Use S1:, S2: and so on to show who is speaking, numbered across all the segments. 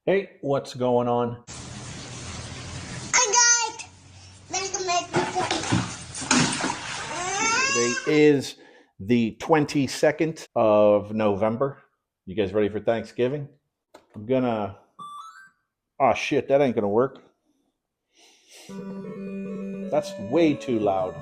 S1: Hey, what's going on?
S2: Hi guys, welcome back
S1: Today is the 22nd of November. You guys ready for Thanksgiving? I'm gonna. Oh shit, that ain't gonna work. That's way too loud.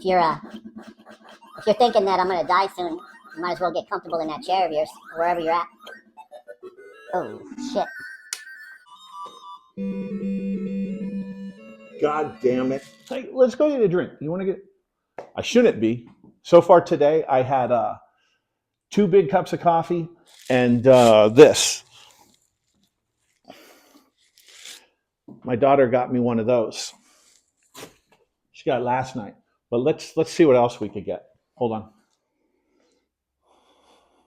S3: If you're thinking that I'm gonna die soon, you might as well get comfortable in that chair of yours, wherever you're at. Oh shit!
S1: God damn it! Hey, let's go get a drink. You want to get? I shouldn't be. So far today, I had two big cups of coffee and this. My daughter got me one of those. She got it last night. But let's see what else we could get. Hold on.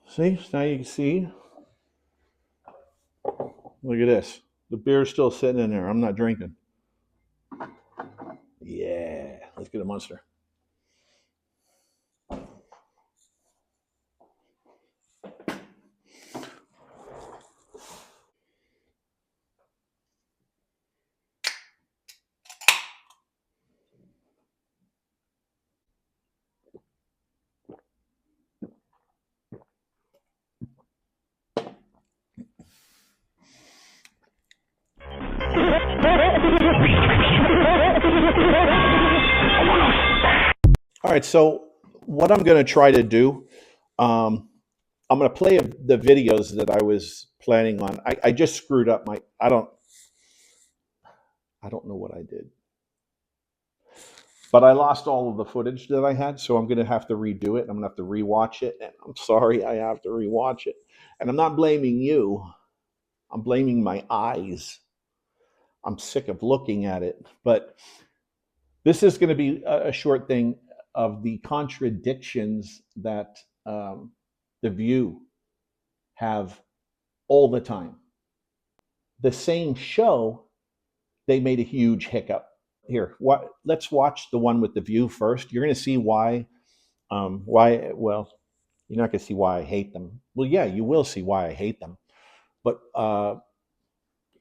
S1: See, now you can see. Look at this. The beer's still sitting in there. I'm not drinking. Yeah, let's get a Monster. All right, so what I'm going to try to do, I'm going to play the videos that I was planning on. I just screwed up my. I don't know what I did, but I lost all of the footage that I had, so I'm going to have to redo it. I'm going to have to rewatch it, and I'm sorry I have to rewatch it. And I'm not blaming you. I'm blaming my eyes. I'm sick of looking at it, but this is going to be a short thing of the contradictions that the View have all the time. The same show, they made a huge hiccup. Here, let's watch the one with the View first. You're going to see why. Well, you're not going to see why I hate them. Well, yeah, you will see why I hate them. But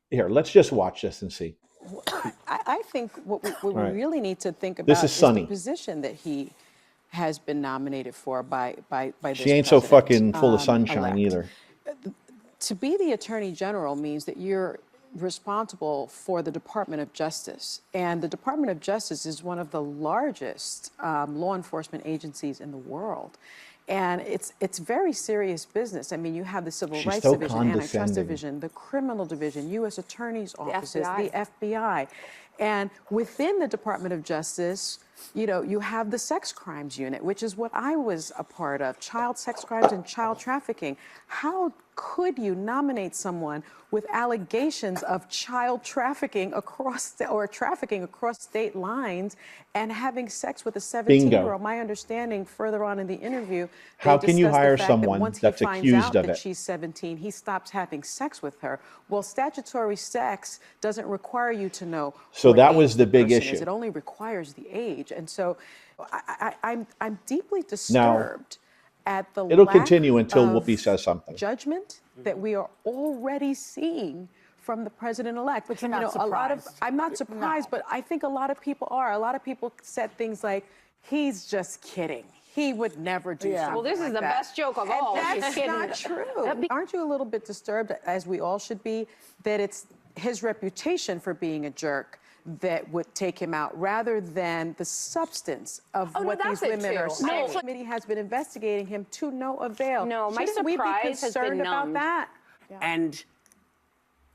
S1: here, let's just watch this and see.
S4: I think what we
S1: Right.
S4: really need to think
S1: This
S4: about
S1: is
S4: is
S1: Sunny.
S4: the position that he has been nominated for by this
S1: She ain't so fucking
S4: president,
S1: full of sunshine
S4: elect.
S1: either.
S4: To be the Attorney General means that you're responsible for the Department of Justice. And the Department of Justice is one of the largest law enforcement agencies in the world. And it's very serious business. I mean, you have the Civil
S1: She's
S4: Rights
S1: so
S4: Division, Antitrust
S1: condescending.
S4: Division, the Criminal Division, U.S. Attorney's offices,
S5: FBI.
S4: the FBI. And within the Department of Justice, you know, you have the sex crimes unit, which is what I was a part of, child sex crimes and child trafficking. How could you nominate someone with allegations of child trafficking trafficking across state lines and having sex with a 17-year-old? My understanding further on in the interview,
S1: How
S4: they
S1: can you
S4: discussed
S1: hire
S4: the fact
S1: someone
S4: that once
S1: that's
S4: he finds
S1: accused
S4: out
S1: of
S4: that
S1: it?
S4: she's 17, he stops having sex with her. Well, statutory sex doesn't require you to know.
S1: So
S4: what
S1: that
S4: age
S1: was the big
S4: person
S1: issue.
S4: is. It only requires the age. And so I'm deeply
S1: Now,
S4: disturbed at the
S1: it'll
S4: lack
S1: continue until
S4: of
S1: Whoopi says something.
S4: judgment that we are already seeing from the president-elect.
S5: But you're not surprised.
S4: I'm not surprised, but I think a lot of people are. A lot of people said things like, he's just kidding. He would never do something
S5: Well, this
S4: like
S5: is the
S4: that.
S5: best joke of
S4: And
S5: all.
S4: that's
S5: He's kidding.
S4: not true. Aren't you a little bit disturbed, as we all should be, that it's his reputation for being a jerk that would take him out rather than the substance of what these women are saying? The committee has been investigating him to no avail.
S5: No, my
S4: Shouldn't we be
S5: surprise has been
S4: concerned about
S5: numbed.
S4: that?
S6: And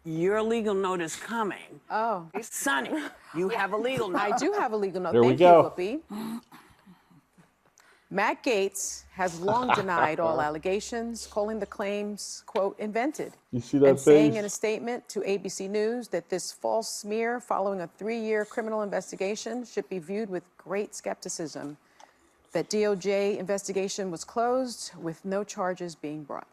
S6: your legal notice coming.
S4: Oh.
S6: Sonny, you have a legal notice.
S4: I do have a legal note.
S1: There we
S4: Thank
S1: go.
S4: you, Whoopi. Matt Gaetz has long denied all allegations, calling the claims, quote, invented.
S1: You see that
S4: and saying
S1: face?
S4: in a statement to ABC News that this false smear following a 3-year criminal investigation should be viewed with great skepticism. That DOJ investigation was closed with no charges being brought.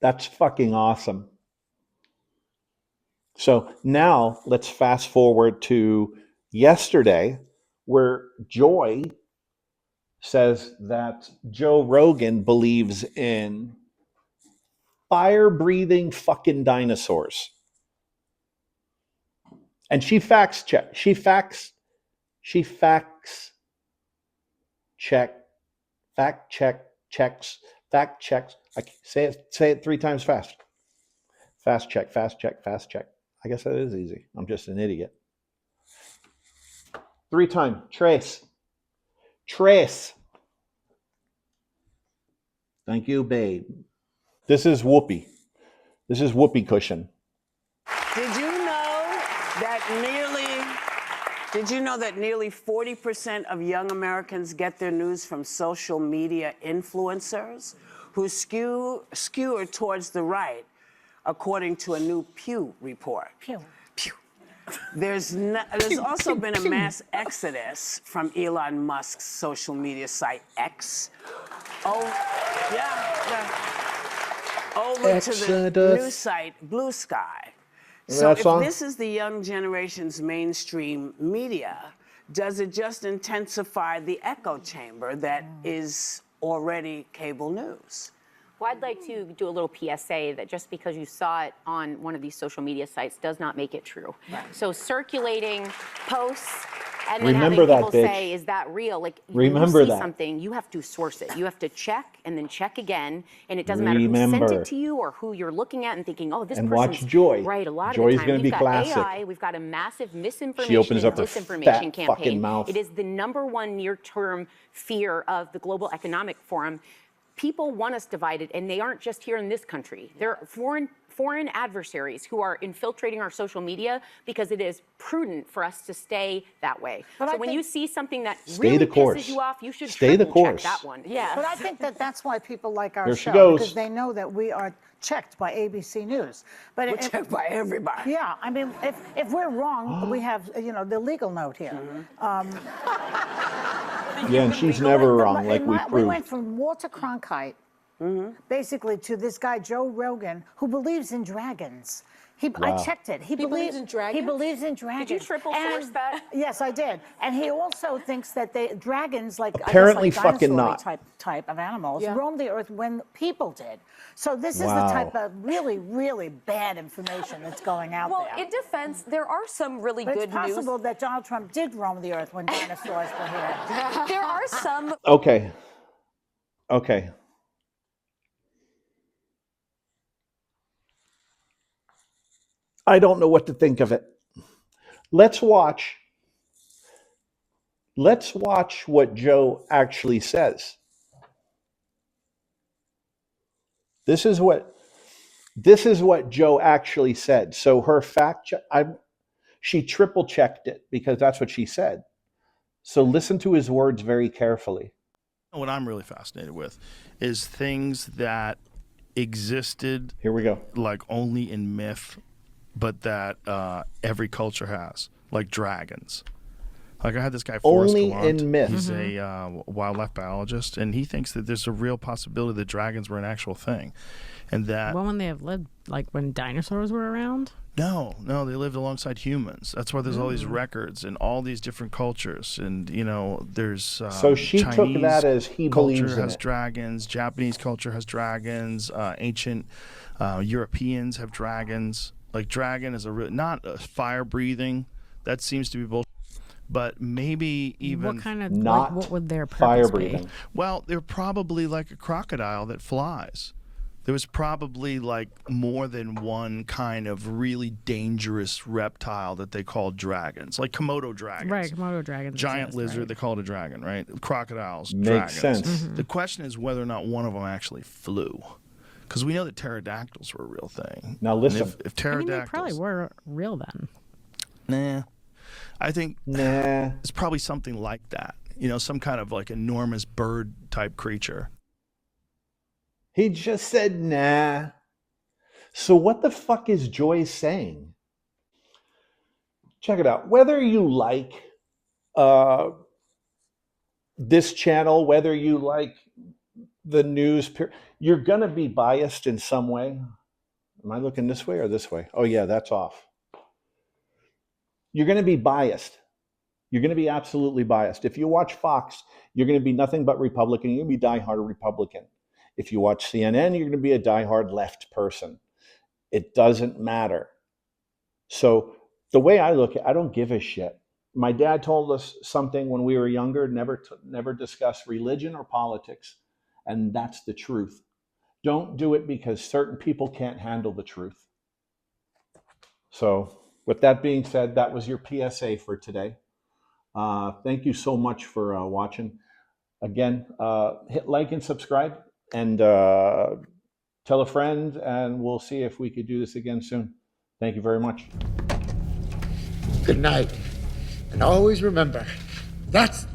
S1: That's fucking awesome. So now let's fast forward to yesterday, where Joy says that Joe Rogan believes in fire breathing fucking dinosaurs. And she facts check. She facts check, fact check, checks, fact checks. Say it 3 times fast. Fast check, fast check, fast check. I guess that is easy. I'm just an idiot. 3 times. Trace. Trace. Thank you, babe. This is Whoopi. This is Whoopi Cushion.
S6: Did you know that nearly 40% of young Americans get their news from social media influencers who skew towards the right, according to a new Pew report? Pew. There's also been a mass exodus from Elon Musk's social media site X. Over to the new site Blue Sky. So if this is the young generation's mainstream media, does it just intensify the echo chamber that is already cable news?
S5: Well, I'd like to do a little PSA that just because you saw it on one of these social media sites does not make it true. Right. So circulating posts and then having people say, is that real? Like, when you see something, you have to source it. You have to check and then check again. And it doesn't matter who sent it to you or who you're looking at and thinking, oh, this person's
S1: watch Joy.
S5: right. A lot
S1: Joy's
S5: of the time,
S1: gonna be
S5: got
S1: classic.
S5: AI, we've got a massive misinformation
S1: She opens up
S5: and
S1: her
S5: disinformation
S1: fat
S5: campaign.
S1: fucking mouth.
S5: It is the #1 near-term fear of the Global Economic Forum. People want us divided, and they aren't just here in this country. They're foreign adversaries who are infiltrating our social media because it is prudent for us to stay that way. But so when you see something that really pisses you off, you should triple check that one. Yeah.
S7: But I think that's why people like our
S1: There she
S7: show,
S1: goes.
S7: because they know that we are checked by ABC News. But
S6: We're checked by everybody.
S7: Yeah, I mean, if we're wrong, we have the legal note here.
S1: Yeah, and she's never wrong, like we
S7: We
S1: proved.
S7: went from Walter Cronkite, basically, to this guy Joe Rogan, who believes in dragons. I checked it. He
S5: believes in dragons?
S7: He believes in dragons.
S5: Did you triple source that?
S7: Yes, I did. And he also thinks that dragons,
S1: Apparently
S7: I guess, like
S1: fucking
S7: dinosaur
S1: not.
S7: type of animals, roamed the earth when people did. So this is the type of really, really bad information that's going out there.
S8: Well, in defense, there are some really
S7: But
S8: good
S7: it's possible that Donald Trump did roam the earth when dinosaurs were here.
S8: There are some.
S1: Okay. I don't know what to think of it. Let's watch what Joe actually says. This is what Joe actually said. So her fact check, she triple checked it because that's what she said. So listen to his words very carefully.
S9: What I'm really fascinated with is things that existed.
S1: Here we go.
S9: Like only in myth, but that every culture has, like dragons. Like I had this guy, Forrest
S1: Only
S9: Gallant.
S1: in myth.
S9: He's a wildlife biologist, and he thinks that there's a real possibility that dragons were an actual thing, and that.
S10: Well, when they have lived, like when dinosaurs were around.
S9: No, they lived alongside humans. That's why there's all these records and all these different cultures, and there's.
S1: So she
S9: Chinese
S1: took that as he believes
S9: culture
S1: in
S9: has
S1: it.
S9: dragons. Japanese culture has dragons. Ancient Europeans have dragons. Like dragon is not a fire breathing. That seems to be bullshit. But maybe even
S10: what kind of
S1: not
S10: what would their
S1: fire
S10: purpose
S1: breathing.
S10: be?
S9: Well, they're probably like a crocodile that flies. There was probably like more than one kind of really dangerous reptile that they called dragons, like Komodo dragons.
S10: Right, Komodo dragons.
S9: Giant
S10: exist,
S9: lizard,
S10: right.
S9: they call it a dragon, right? Crocodiles,
S1: Makes
S9: dragons.
S1: sense.
S9: The question is whether or not one of them actually flew. Because we know that pterodactyls were a real thing.
S1: Now listen.
S9: And if
S10: I mean,
S9: pterodactyls,
S10: they probably were real then.
S9: nah. I think
S1: Nah.
S9: it's probably something like that. Some kind of like enormous bird type creature.
S1: He just said nah. So what the fuck is Joy saying? Check it out. Whether you like this channel, whether you like the news, You're going to be biased in some way. Am I looking this way or this way? Oh, yeah, that's off. You're going to be biased. You're going to be absolutely biased. If you watch Fox, you're going to be nothing but Republican. You're going to be diehard Republican. If you watch CNN, you're going to be a diehard left person. It doesn't matter. So the way I look at it, I don't give a shit. My dad told us something when we were younger, never discuss religion or politics. And that's the truth. Don't do it because certain people can't handle the truth. So with that being said, that was your PSA for today. Thank you so much for watching. Again, hit like and subscribe, and tell a friend, and we'll see if we could do this again soon. Thank you very much.
S11: Good night. And always remember, that's